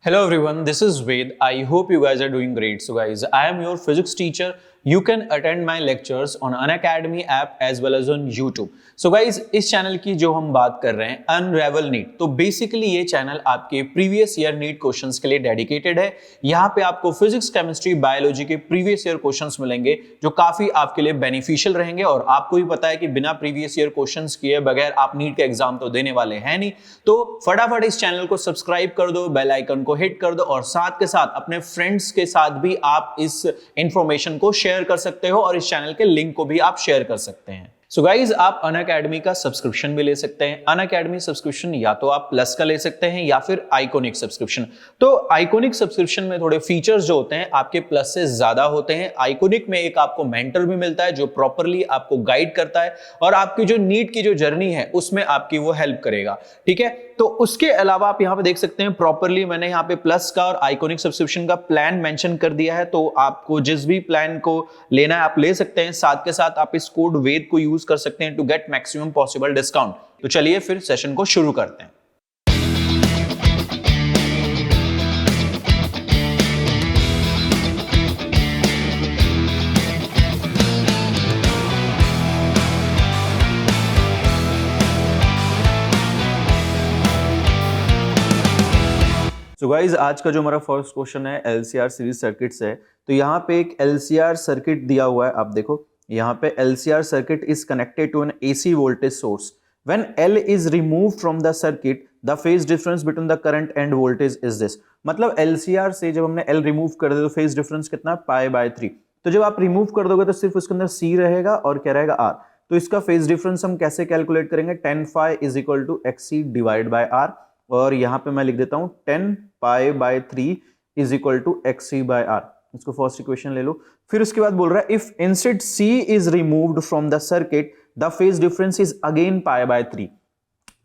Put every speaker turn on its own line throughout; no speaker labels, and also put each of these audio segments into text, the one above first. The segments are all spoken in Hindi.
Hello everyone, this is Ved. I hope you guys are doing great. So guys, I am your physics teacher. You can attend my lectures on Unacademy app as well as on YouTube. So guys, इस चैनल की जो हम बात कर रहे हैं अनरेवल नीट, तो बेसिकली ये चैनल आपके प्रीवियस ईयर नीट क्वेश्चंस के लिए डेडिकेटेड है। यहाँ पे आपको फिजिक्स, केमिस्ट्री, बायोलॉजी के प्रीवियस ईयर क्वेश्चंस मिलेंगे जो काफी आपके लिए बेनिफिशियल रहेंगे। और आपको भी पता है कि बिना प्रीवियस ईयर क्वेश्चंस किए बगैर आप नीट का एग्जाम तो देने वाले हैं नहीं, तो फटाफट इस चैनल को सब्सक्राइब कर दो, बेल आइकन को हिट कर दो और साथ के साथ अपने फ्रेंड्स के साथ भी आप इस इंफॉर्मेशन को शेयर कर सकते हो और इस चैनल के लिंक को भी आप शेयर कर सकते हैं। सो गाइज, आप अनअकैडमी का सब्सक्रिप्शन भी ले सकते हैं। अनअकैडमी सब्सक्रिप्शन या तो आप प्लस का ले सकते हैं या फिर आइकॉनिक सब्सक्रिप्शन। तो आइकॉनिक सब्सक्रिप्शन में थोड़े फीचर्स जो होते हैं आपके प्लस से ज्यादा होते हैं। आइकॉनिक में एक आपको मेंटर भी मिलता है जो प्रॉपरली आपको गाइड करता है और आपकी जो नीट की जो जर्नी है उसमें आपकी वो हेल्प करेगा। ठीक है, तो उसके अलावा आप यहां पे देख सकते हैं प्रॉपरली मैंने यहां पे प्लस का और आइकॉनिक सब्सक्रिप्शन का प्लान मेंशन कर दिया है। तो आपको जिस भी प्लान को लेना है आप ले सकते हैं। साथ के साथ आप इस कोड वेद को यूज कर सकते हैं to get maximum possible discount. तो चलिए फिर सेशन को शुरू करते हैं। तो गाइज, आज का जो हमारा फर्स्ट क्वेश्चन है एलसीआर सीरीज सर्किट से है। तो यहाँ पे एक एलसीआर सर्किट दिया हुआ है, आप देखो यहाँ पे LCR circuit is connected to an AC voltage source. When L is removed from the circuit the phase difference between the current and voltage is this. मतलब एलसीआर से जब हमने एल रिमूव कर दिया तो फेज डिफरेंस कितना है, π/3। तो जब आप रिमूव कर दोगे तो सिर्फ उसके अंदर सी रहेगा और क्या रहेगा, आर। तो इसका फेज डिफरेंस हम कैसे कैलकुलेट करेंगे, 10φ = xc डिवाइड बाय आर। और यहां पे मैं लिख देता हूं 10π/3 = xc/r। इसको फर्स्ट इक्वेशन ले लो। फिर उसके बाद बोल रहा है if instead c is removed from the circuit the phase difference is again π/3।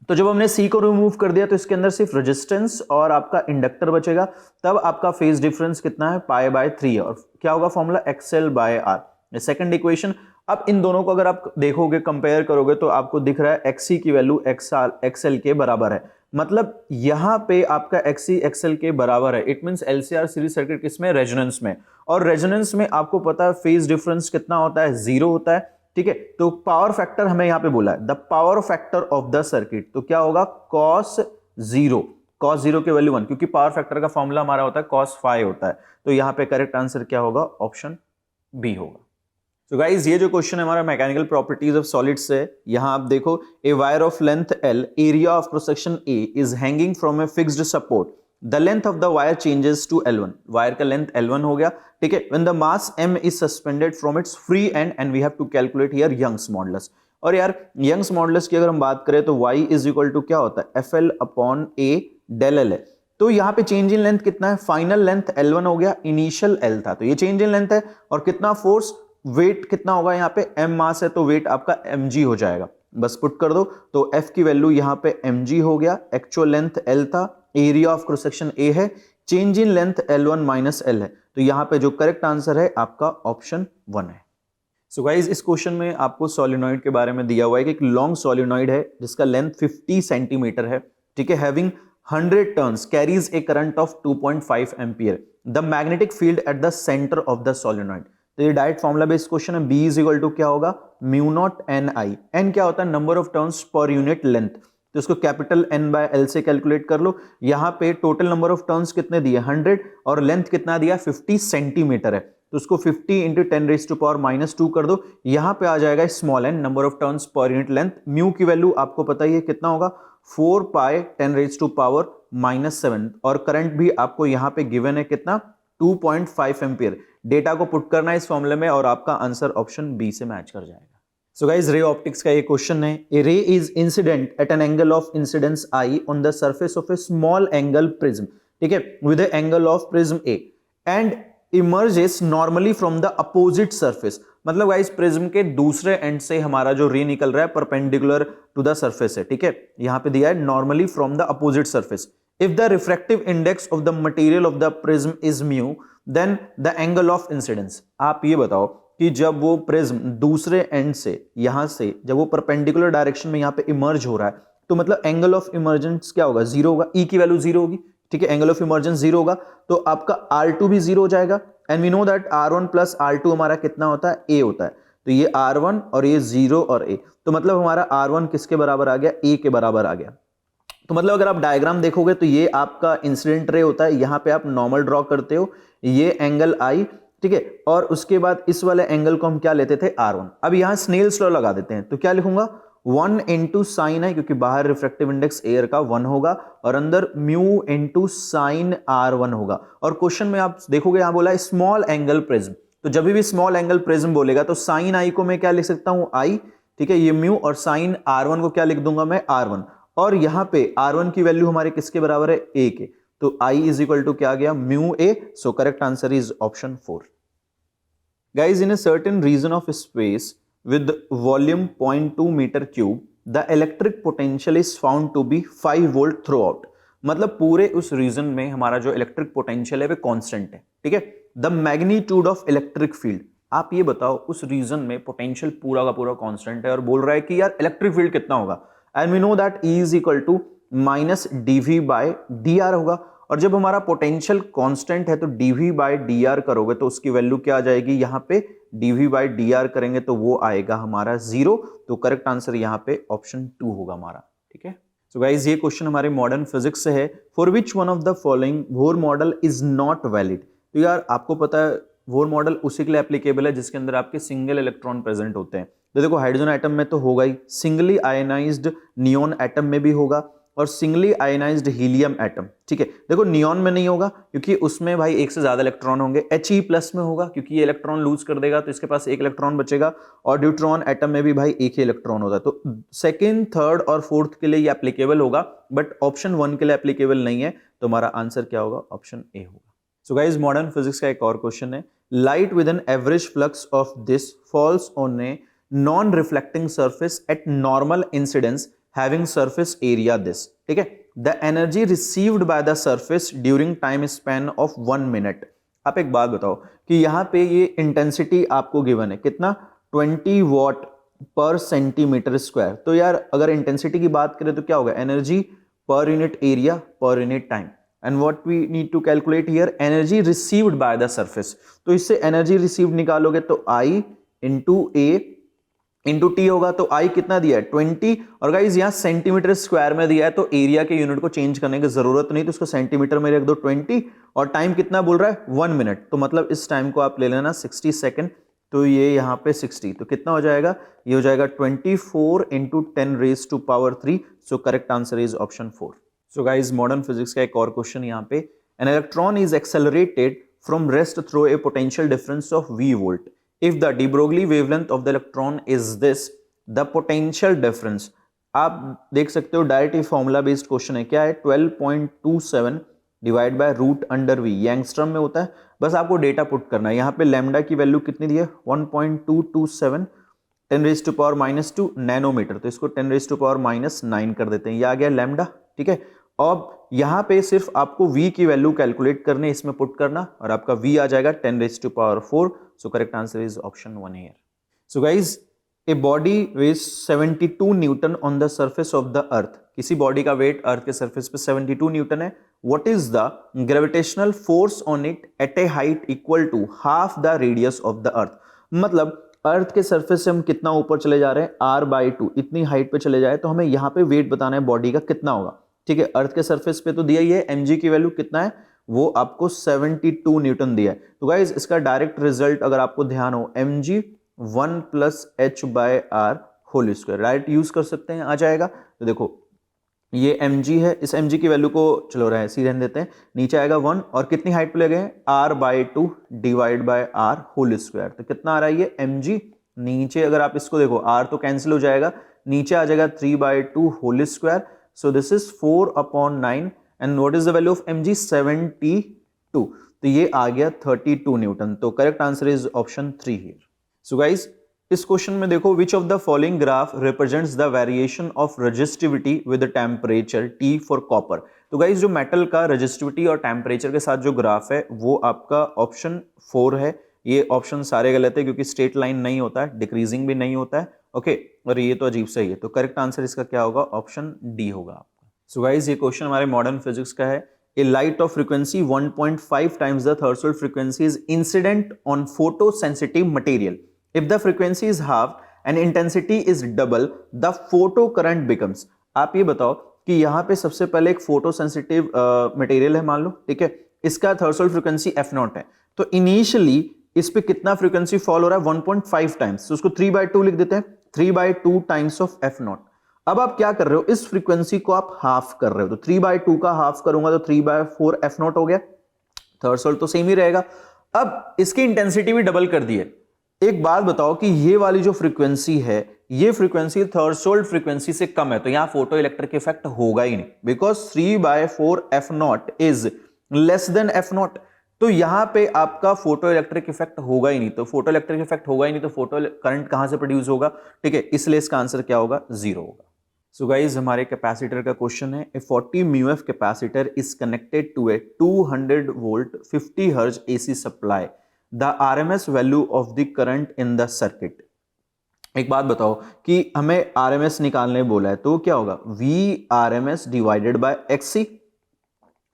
तो जब हमने c को रिमूव कर दिया तो इसके अंदर सिर्फ रेजिस्टेंस और आपका इंडक्टर बचेगा, तब आपका फेज डिफरेंस कितना है, π/3 है। और क्या होगा फॉर्मूला, xl/r। Second equation. अब इन दोनों को अगर आप देखोगे, कंपेयर करोगे तो आपको दिख रहा है xc की वैल्यू xl के बराबर है। मतलब यहां पे आपका xc xl के बराबर है। It means LCR series circuit किसमें, रेजोनेंस में। और रेजोनेंस में आपको पता है फेज डिफरेंस कितना होता है, 0 होता है। ठीक है, तो पावर फैक्टर हमें यहां पे बोला है the power factor of the circuit. तो क्या होगा, cos 0 के वैल्यू 1, क्योंकि पावर फैक्टर का फॉर्मूला हमारा होता है cos phi होता है। तो यहां पे करेक्ट आंसर क्या होगा, ऑप्शन बी होगा। तो गाइज, ये जो क्वेश्चन है हमारा मैकेनिकल प्रॉपर्टीज ऑफ सॉलिड्स से। यहां आप देखो, a wire of length L, area of cross section A is hanging from a fixed support. The length of the wire changes to L1। Wire का लेंथ L1 हो गया। ठीक है, when the mass m is suspended from its free end and we have to calculate here Young's modulus. और यार यंग्स मॉडुलस की अगर हम बात करें तो y = क्या होता है, FL/A del L है। तो यहाँ पे चेंज इन लेंथ कितना है, फाइनल लेंथ L1 हो गया, इनिशियल L था, तो ये चेंज इन लेंथ है। और कितना फोर्स, वेट कितना होगा, यहाँ पे m मास है तो वेट आपका mg हो जाएगा। बस पुट कर दो तो f की वैल्यू यहाँ पे mg हो गया। एक्चुअल लेंथ L था, area of cross section A है, change in length L1 - L है। तो यहाँ पे जो करेक्ट आंसर है आपका ऑप्शन 1 है। सो गाइज, इस क्वेश्चन में आपको सोलिनॉइड के बारे में दिया हुआ है कि एक लॉन्ग सोलिनॉइड है जिसका लेंथ 50 सेंटीमीटर है। ठीक है, having 100 turns carries A current of 2.5 ampere. The magnetic field at the centre of the solenoid. तो ये डायरेक्ट फॉर्मूला बेस्ड क्वेश्चन है। B = क्या होगा, μ0Ni। N क्या होता है, number of turns per unit length. तो इसको कैपिटल N/L से कैलकुलेट कर लो। यहाँ पे टोटल नंबर ऑफ टर्न्स कितने दिए, 100, और लेंथ कितना दिया, 50 सेंटीमीटर है। तो उसको 50 × 10⁻⁻² कर दो। यहाँ पे आ जाएगा small n, number of turns per unit length. Mu की वैल्यू आपको पता ही है कितना होगा, 4π10⁻⁷ और करंट भी आपको यहाँ पे गिवन है कितना, 2.5 एम्पियर। डेटा को पुट करना है इस फॉर्मूले में और आपका आंसर ऑप्शन बी से मैच कर जाएगा। सो गाइस, रे ऑप्टिक्स का ये क्वेश्चन है। ए रे is incident at an angle of incidence I on the surface of A small angle prism. ठीक है, with the angle of prism A and emerges normally from the opposite surface. मतलब गाइस, प्रिज्म के दूसरे एंड से हमारा जो रे निकल रहा है परपेंडिकुलर टू द सरफेस है। ठीक है, यहां पे दिया है normally from the opposite surface. If the refractive index of the material of the prism is mu then the angle of incidence. आप ये बताओ कि जब वो प्रिज्म दूसरे एंड से, यहां से जब वो परपेंडिकुलर डायरेक्शन में यहां पे इमर्ज हो रहा है तो मतलब एंगल ऑफ इमर्जेंस क्या होगा, 0 होगा। ई की वैल्यू 0 होगी ठीक है, एंगल ऑफ इमर्जेंस 0 होगा तो आपका R2 भी 0 हो जाएगा। And we know that R1 plus R2 हमारा कितना होता है, A होता है। तो ये R1 और ये 0 और A, तो मतलब हमारा R1 किसके बराबर आ गया, A के बराबर आ गया। तो मतलब अगर आप डायग्राम देखोगे तो ये आपका इंसिडेंट रे होता है, यहां पे आप नॉर्मल ड्रॉ करते हो, ये एंगल आई, ठीक है, और उसके बाद इस वाले एंगल को हम क्या लेते थे, R1। अब यहां स्नेल्स लॉ लगा देते हैं, तो क्या लिखूंगा 1 इंटू साइन है, क्योंकि बाहर रिफ्रैक्टिव इंडेक्स एयर का 1 होगा और अंदर म्यू इंटू साइन R1 होगा। और क्वेश्चन में आप देखोगे यहां बोला स्मॉल एंगल प्रिज्म, तो जब भी स्मॉल एंगल प्रिज्म बोलेगा तो साइन आई को मैं क्या लिख सकता हूं, आई, ठीक है, ये म्यू, और साइन R1 को क्या लिख दूंगा मैं, R1। और यहां पे R1 की वैल्यू हमारे किसके बराबर है, A के, तो I इज इक्वल टू क्या आ गया, mu A। So correct answer is option 4। Guys, in a certain region of space with volume 0.2 meter cube, the electric potential is found to be 5 volt throughout। मतलब पूरे उस रीजन में हमारा जो इलेक्ट्रिक पोटेंशियल है वो कांस्टेंट है, ठीक है। The magnitude of electric field, आप ये बताओ उस रीजन में पोटेंशियल पूरा का पूरा कांस्टेंट है और बोल रहा है कि यार इलेक्ट्रिक फील्ड कितना होगा, and we know that E is equal to minus dV by dr होगा। और जब हमारा पोटेंशियल कांस्टेंट है तो dV बाय dr करोगे तो उसकी वैल्यू क्या आ जाएगी, यहां पे dV बाय dr करेंगे तो वो आएगा हमारा 0। तो करेक्ट आंसर यहां पे ऑप्शन 2 होगा हमारा, ठीक है। सो गाइस, ये क्वेश्चन हमारे मॉडर्न फिजिक्स से है। For which one of the following Bohr model is not valid. तो यार आपको पता है बोर मॉडल उसी के लिए एप्लीकेबल है जिसके अंदर आपके सिंगल इलेक्ट्रॉन प्रेजेंट होते हैं। तो देखो हाइड्रोजन एटम में तो होगा ही, सिंगली आयनाइज्ड नियॉन एटम में भी होगा और सिंगली आयनाइज्ड हीलियम एटम, ठीक है। देखो नियॉन में नहीं होगा क्योंकि उसमें भाई एक से ज्यादा इलेक्ट्रॉन होंगे। He प्लस में होगा क्योंकि ये इलेक्ट्रॉन लूज कर देगा तो इसके पास एक इलेक्ट्रॉन बचेगा, और ड्यूट्रॉन एटम में भी भाई एक ही इलेक्ट्रॉन होता है। तो सेकंड, थर्ड और फोर्थ के लिए ये एप्लीकेबल होगा, बट ऑप्शन 1 के लिए एप्लीकेबल नहीं है। तो हमारा आंसर क्या होगा, ऑप्शन ए होगा। सो गाइज, मॉडर्न फिजिक्स का एक और क्वेश्चन है, light with an average flux of this falls on a non reflecting surface eight normal incidence having surface area this, ठीक है। the energy received by the surface during time span of 1 minute। आप एक बात बताओ कि यहां पे ये इंटेंसिटी आपको गिवन है कितना, 20 वॉट पर सेंटीमीटर स्क्वायर। तो यार अगर इंटेंसिटी की बात करें तो क्या होगा, energy per unit area per unit time, and what we need to calculate here, energy received by the surface. तो इससे एनर्जी रिसीव्ड निकालोगे तो I into A into T होगा। तो आई कितना दिया है, 20, और गाइज यहाँ सेंटीमीटर स्क्वायर में दिया है तो एरिया के यूनिट को चेंज करने की जरूरत नहीं, तो उसको सेंटीमीटर में रख दो 20, और टाइम कितना बोल रहा है 1 मिनट। तो मतलब इस टाइम को आप ले लेना 60 सेकेंड, तो ये यहाँ पे 60, तो कितना हो जाएगा, ये हो जाएगा 24 into 10 raise to power 3। So correct answer is option 4। So guys, modern physics का एक और क्वेश्चन यहाँ पे, an electron is accelerated from rest through a potential difference of v volt. If the de Broglie wavelength of the electron is this, the potential difference, आप देख सकते हो डायरेक्ट फॉर्मूला बेस्ड क्वेश्चन है, क्या है 12.27 divide by root under v, यंगस्ट्रम में होता है। बस आपको डेटा पुट करना है। यहाँ पे लैम्डा की वैल्यू कितनी दी है 1.227 10⁻⁻2 नैनोमीटर, तो इसको 10⁻�9 कर देते हैं, ये आ गया लैम्डा, ठीक है। अब यहां पे सिर्फ आपको v की वैल्यू कैलकुलेट करने, इसमें पुट करना, और आपका v आ जाएगा 10⁻⁴। So correct answer is option 1 here. So guys, a body weighs 72 newton on the surface of the earth. किसी बॉडी का वेट अर्थ के सरफेस पे 72 न्यूटन है। What is the gravitational force on it at a height equal to half the radius of the earth. मतलब अर्थ के सरफेस से हम कितना ऊपर चले जा रहे हैं, r/2 इतनी हाइट पे चले जाए, तो हमें यहाँ पे वेट बताना है बॉडी का कितना होगा, ठीक है। अर्थ के सरफेस पे तो दिया ही है, mg की वैल्यू कितना है, वो आपको 72 न्यूटन दिया है। तो गाइज इसका डायरेक्ट रिजल्ट अगर आपको ध्यान हो, mg 1 + h/r whole square, right use कर सकते हैं, आ जाएगा। तो देखो ये mg है, इस mg की वैल्यू को चलो रहे सी रहने देते हैं, नीचे आएगा 1, और कितनी हाइट पे ले गए r/2 divide by r whole square. तो कितना आ रहा है ये mg, नीचे अगर आप इसको देखो r तो कैंसिल हो जाएगा, नीचे आ जाएगा 3/2 whole square. So this is 4/9, and what is the value of mg 72, तो ये आ गया 32 न्यूटन। तो correct answer is option 3 here. So guys, इस क्वेश्चन में देखो, which of the following graph represents the variation of resistivity with temperature T for copper. तो गाइज जो मेटल का रेजिस्टिविटी और टेम्परेचर के साथ जो ग्राफ है वो आपका ऑप्शन 4 है। ये ऑप्शन सारे गलत है क्योंकि स्ट्रेट लाइन नहीं होता है, डिक्रीजिंग भी नहीं होता है, ओके, और ये तो अजीब सा ही है। तो करेक्ट आंसर इसका क्या होगा, ऑप्शन डी होगा आपका। सो गाइज ये क्वेश्चन हमारे मॉडर्न फिजिक्स का है, a light of frequency 1.5 times the threshold frequency is incident on photosensitive material. If the frequency is half and intensity is double, the photocurrent becomes. आप ये बताओ कि यहाँ पे सबसे पहले एक फोटोसेंसिटिव मटेरियल है मान लो, ठीक है, इसका थर्सोल्ड फ्रीक्वेंसी f0 है, तो इनिशियली इस पे कितना फ्रीक्वेंसी फॉल हो रहा है 1.5 टाइम्स, तो उसको 3/2 लिख देते हैं, 3/2 टाइम्स ऑफ f0। अब आप क्या कर रहे हो, इस फ्रीक्वेंसी को आप हाफ कर रहे हो, तो 3/2 का हाफ करूंगा तो 3/4 f0 हो गया, थर्सोल्ड तो सेम ही रहेगा। अब इसकी इंटेंसिटी भी डबल कर दी है। एक बात बताओ कि ये वाली जो फ्रीक्वेंसी है, ये फ्रीक्वेंसी थर्सोल्ड फ्रीक्वेंसी से कम है, तो यहां फोटो इलेक्ट्रिक इफेक्ट होगा ही नहीं, because 3/4 f0 is less than f0, तो यहां पे आपका फोटो इलेक्ट्रिक इफेक्ट होगा ही नहीं, तो फोटो इलेक्ट्रिक इफेक्ट होगा ही नहीं, तो फोटो करंट कहां से प्रोड्यूस होगा, ठीक है, इसलिए इसका आंसर क्या होगा, 0 होगा। सो गाइज हमारे कैपेसिटर का क्वेश्चन है, a 40 μF capacitor is connected to a 200 volt 50 hertz AC supply, the RMS value of the current in the circuit. एक बात बताओ कि हमें RMS निकालने बोला है, तो क्या होगा, VRMS डिवाइडेड बाय XC,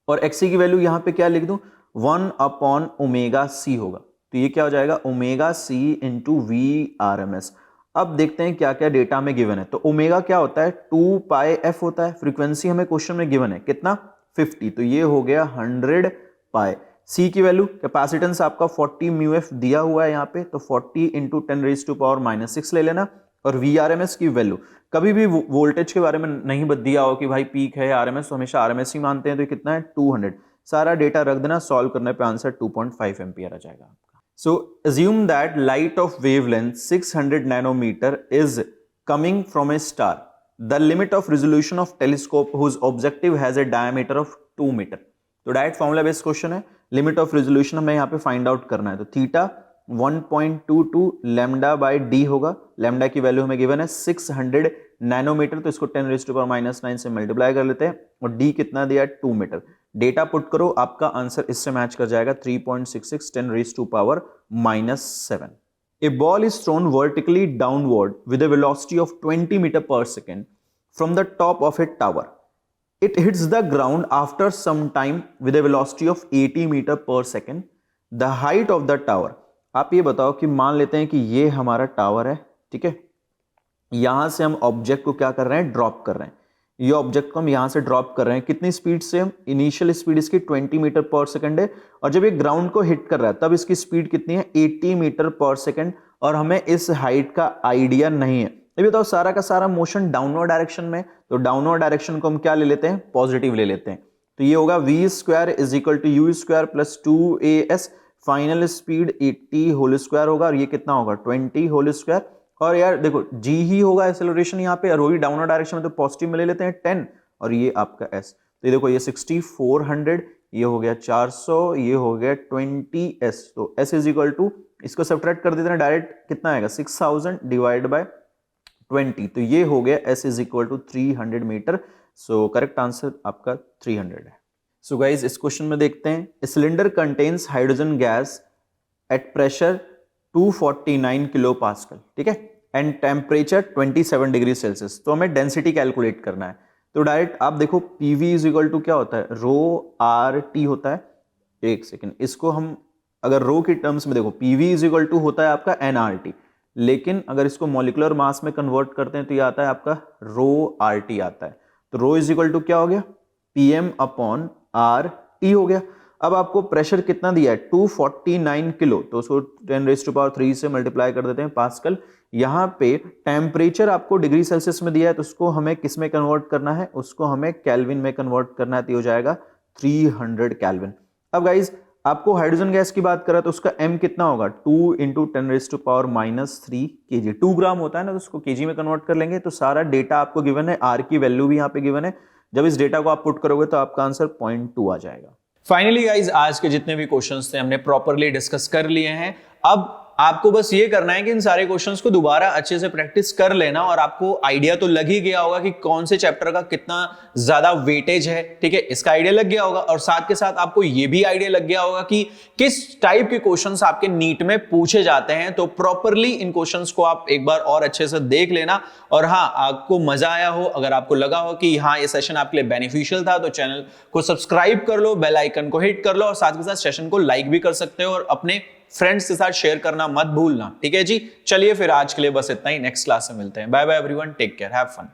और XC की वैल्यू यहां पे क्या लिख दूं, 1/ωc होगा, तो ये क्या हो जाएगा, ωc इंटू VRMS। अब देखते हैं क्या क्या डेटा में गिवन है, तो ओमेगा क्या होता है, 2πf होता है, फ्रीक्वेंसी हमें क्वेश्चन में गिवन है कितना, 50, तो ये हो गया 100π। C की वैल्यू, कैपेसिटेंस आपका 40 μF दिया हुआ है यहाँ पे, तो 40 इंटू 10⁻⁻6 ले लेना, और VRMS की वैल्यू, कभी भी वोल्टेज के बारे में नहीं दिया हो कि भाई पीक है या RMS, तो हमेशा RMS ही मानते हैं, तो कितना है 200, सारा डेटा रख देना, सॉल्व करने पे आंसर 2.5 एम्पियर आ जाएगा आपका। So assume that light of wavelength 600 nanometer is coming from a star. The limit of resolution of telescope whose objective has a diameter of 2 metre. तो डायरेक्ट फॉर्मूला बेस्ड क्वेश्चन है, लिमिट ऑफ रेजोल्यूशन हमें यहाँ पे फाइंड आउट करना है, तो थीटा 1.22 लैम्डा बाय डी होगा, लैम्डा की वैल्यू हमें गिवन है 600 नैनोमीटर, तो इसको 10⁻⁻9 से मल्टीप्लाई कर लेते हैं, और डी कितना दिया है 2 मीटर। डेटा पुट करो, आपका आंसर इससे मैच कर जाएगा 3.66 10⁻⁻7। A ball is thrown vertically downward with a velocity of 20 meter per second from the top of a tower. It hits the ground after some time with a velocity of 80 meter per second. The height of the tower. आप ये बताओ कि मान लेते हैं कि ये हमारा टावर है, ठीक है, यहां से हम ऑब्जेक्ट को क्या कर रहे हैं, ड्रॉप कर रहे हैं, ये ऑब्जेक्ट को हम यहां से ड्रॉप कर रहे हैं, कितनी स्पीड से, हम इनिशियल स्पीड इसकी 20 मीटर पर सेकंड है, और जब ये ग्राउंड को हिट कर रहा है तब इसकी स्पीड कितनी है, 80 मीटर पर सेकंड, और हमें इस हाइट का आइडिया नहीं है। ये बताओ सारा का सारा मोशन डाउनवर्ड डायरेक्शन में, तो डाउनवर्ड डायरेक्शन को हम क्या ले लेते हैं, पॉजिटिव ले लेते हैं, तो ये होगा v² = u² + 2as, final speed 80 whole square होगा, और ये कितना होगा 20 होल स्क्वायर, और यार देखो g ही होगा एक्सेलरेशन यहाँ पे, और वही डाउनवर्ड डायरेक्शन में तो पॉजिटिव में ले लेते हैं 10, और ये आपका s, तो ये देखो ये 6400, ये हो गया 400, ये हो गया 20s, तो s = इसको सब्ट्रैक्ट कर देते हैं डायरेक्ट, कितना आएगा 6000 डिवाइड बाय 20, तो ये हो गया s = 300 metre. So correct answer आपका 300 है। सो गाइज इस क्वेश्चन में देखते हैं, cylinder contains hydrogen gas at pressure 249 kilo pascal, ठीक है, एंड टेम्परेचर 27 डिग्री सेल्सियस, तो हमें डेंसिटी कैलकुलेट करना है, तो डायरेक्ट आप देखो PV = क्या होता है, ρRT होता है, एक सेकेंड, इसको हम अगर रो की टर्म्स में देखो, PV = होता है आपका nRT, लेकिन अगर इसको मॉलिक्यूलर मास में कन्वर्ट करते हैं तो ये आता है आपका ρRT आता है, तो रो = क्या हो गया, PM/RT हो गया। अब आपको प्रेशर कितना दिया है 249 किलो, तो उसको 10⁻³ से मल्टीप्लाई कर देते हैं पास्कल। यहाँ पे टेम्परेचर आपको डिग्री सेल्सियस में दिया है, तो उसको हमें किस में कन्वर्ट करना है, उसको हमें केल्विन में कन्वर्ट करना है, तो हो जाएगा 300 केल्विन। अब गाइज आपको हाइड्रोजन गैस की बात करें तो उसका m कितना होगा, 2 × 10⁻³ kg, 2 ग्राम होता है ना, तो उसको kg में कन्वर्ट कर लेंगे, तो सारा डेटा आपको गिवन है, r की वैल्यू भी यहाँ पे गिवन है, जब इस डेटा को आप पुट करोगे तो आपका आंसर 0.2 आ जाएगा। फाइनली गाइज आज के जितने भी क्वेश्चंस थे हमने प्रॉपरली डिस्कस कर लिए हैं। अब आपको बस ये करना है कि इन सारे क्वेश्चंस को दोबारा अच्छे से प्रैक्टिस कर लेना और आपको आइडिया तो लग ही गया होगा कि कौन से चैप्टर का कितना ज्यादा वेटेज है, ठीक है, इसका आइडिया लग गया होगा। और साथ के साथ आपको ये भी आइडिया लग गया होगा कि किस टाइप के क्वेश्चंस आपके नीट में पूछे जाते हैं। तो प्रॉपरली इन क्वेश्चंस को आप एक बार और अच्छे से देख लेना। और हाँ, आपको मजा आया हो, अगर आपको लगा हो कि हाँ ये सेशन आपके लिए बेनिफिशियल था, तो चैनल को सब्सक्राइब कर लो, बेल आइकन को हिट कर लो और साथ के साथ सेशन को लाइक भी कर सकते हो और अपने फ्रेंड्स के साथ शेयर करना मत भूलना, ठीक है जी। चलिए फिर आज के लिए बस इतना ही, नेक्स्ट क्लास में मिलते हैं। Bye bye everyone, take care, have fun.